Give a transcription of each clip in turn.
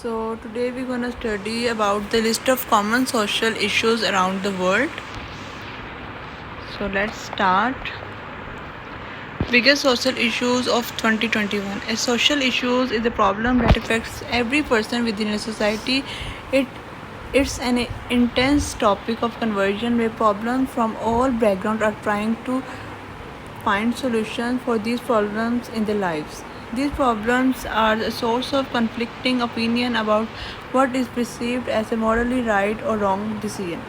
So today we're gonna study about the list of common social issues around the world. So let's start. Biggest social issues of 2021. A social issues is a problem that affects every person within a society. It it's an intense topic of conversion where problems from all backgrounds are trying to find solutions for these problems in their lives. These problems are a source of conflicting opinion about what is perceived as a morally right or wrong decision.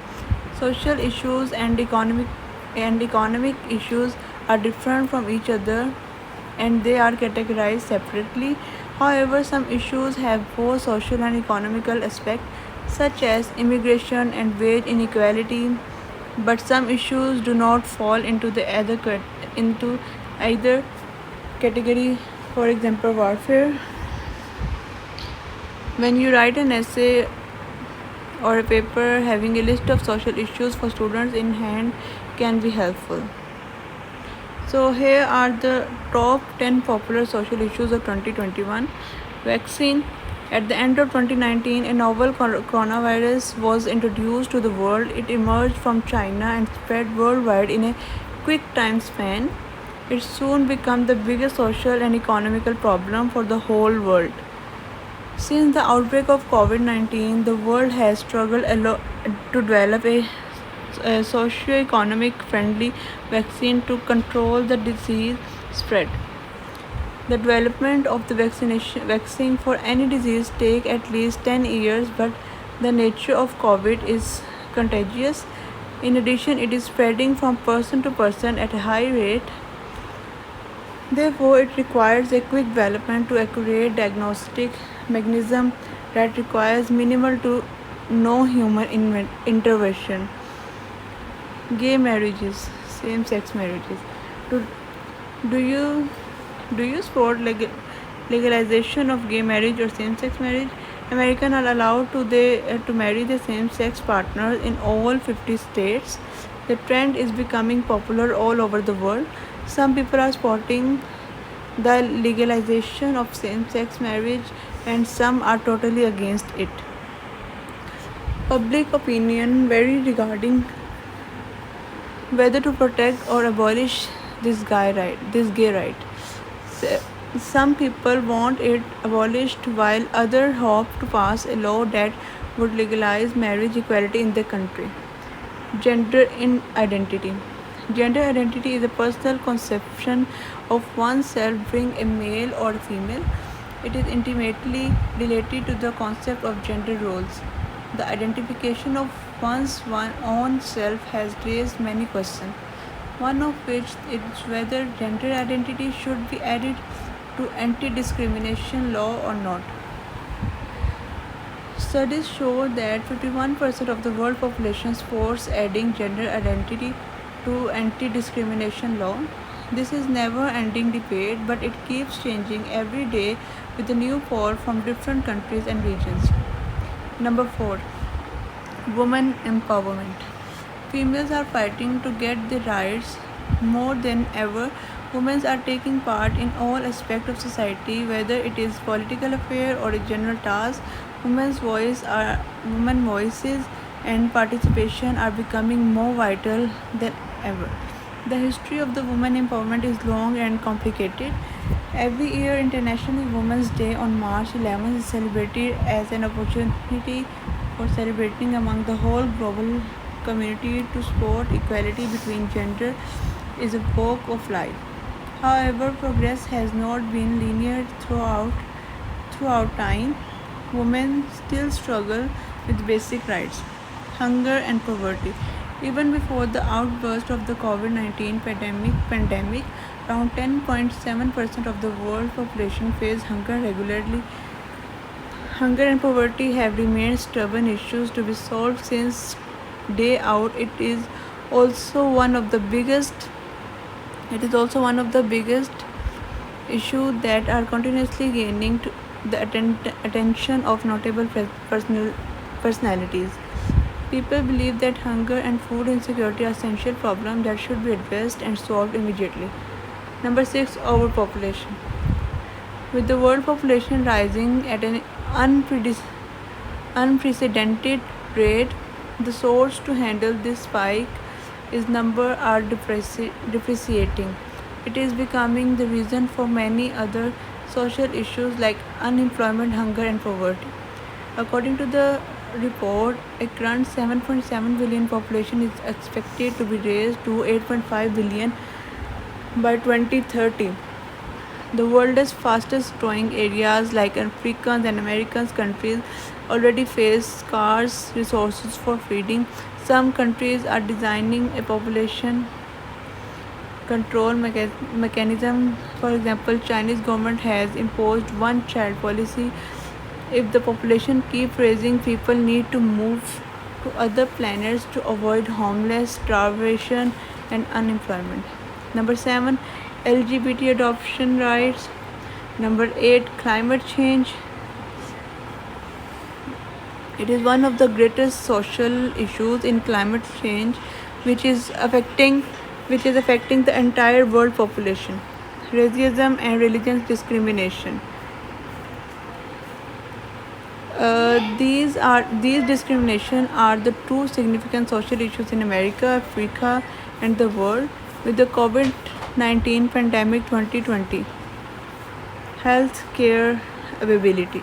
Social issues and economic issues are different from each other and they are categorized separately. However, some issues have both social and economical aspects, such as immigration and wage inequality, but some issues do not fall into either category. For example, warfare. When you write an essay or a paper, having a list of social issues for students in hand can be helpful. So here are the top 10 popular social issues of 2021. Vaccine. At the end of 2019, a novel coronavirus was introduced to the world. It emerged from China and spread worldwide in a quick time span. It soon became the biggest social and economical problem for the whole world. Since the outbreak of COVID 19, the world has struggled a lot to develop a socio-economic friendly vaccine to control the disease spread. The development of the vaccine for any disease take at least 10 years, but the nature of COVID is contagious. In addition, it is spreading from person to person at a high rate. Therefore, it requires a quick development to accurate diagnostic mechanism that requires minimal to no human intervention. Gay marriages, same-sex marriages. Do, do you do you support legalization of gay marriage or same-sex marriage? Americans are allowed to marry the same-sex partners in all 50 states. The trend is becoming popular all over the world. Some people are supporting the legalization of same-sex marriage and some are totally against it. Public opinion vary regarding whether to protect or abolish this gay right. Some people want it abolished while others hope to pass a law that would legalize marriage equality in the country. Gender in identity. Gender identity is a personal conception of oneself being a male or a female. It is intimately related to the concept of gender roles. The identification of one's own self has raised many questions, one of which is whether gender identity should be added to anti-discrimination law or not. Studies show that 51% of the world population supports adding gender identity to anti-discrimination law. This is never-ending debate, but it keeps changing every day with a new poll from different countries and regions. Number 4. Women empowerment. Females are fighting to get their rights more than ever. Women are taking part in all aspects of society, whether it is political affair or a general task. Women voices and participation are becoming more vital than ever. The history of the women empowerment is long and complicated. Every year, International Women's Day on March 11th is celebrated as an opportunity for celebrating among the whole global community to support equality between gender is a walk of life. However, progress has not been linear throughout time. Women still struggle with basic rights, hunger and poverty. Even before the outburst of the COVID-19 pandemic, around 10.7% of the world population faced hunger regularly. Hunger and poverty have remained stubborn issues to be solved since day out. It is also one of the biggest issues that are continuously gaining the attention of notable personalities. People believe that hunger and food insecurity are essential problems that should be addressed and solved immediately. Number 6. Overpopulation. With the world population rising at an unprecedented rate, the source to handle this spike is number are depreciating. It is becoming the reason for many other social issues like unemployment, hunger, and poverty. According to the report, a current 7.7 billion population is expected to be raised to 8.5 billion by 2030. The world's fastest growing areas like African and American countries already face scarce resources for feeding. Some countries are designing a population control mechanism. For example, Chinese government has imposed one child policy. If the population keeps rising, people need to move to other planets to avoid homeless, starvation, and unemployment. Number 7, LGBT adoption rights. Number 8, climate change. It is one of the greatest social issues in climate change, which is affecting the entire world population. Racism and religious discrimination. These discrimination are the two significant social issues in America, Africa, and the world. With the COVID-19 pandemic 2020, health care availability.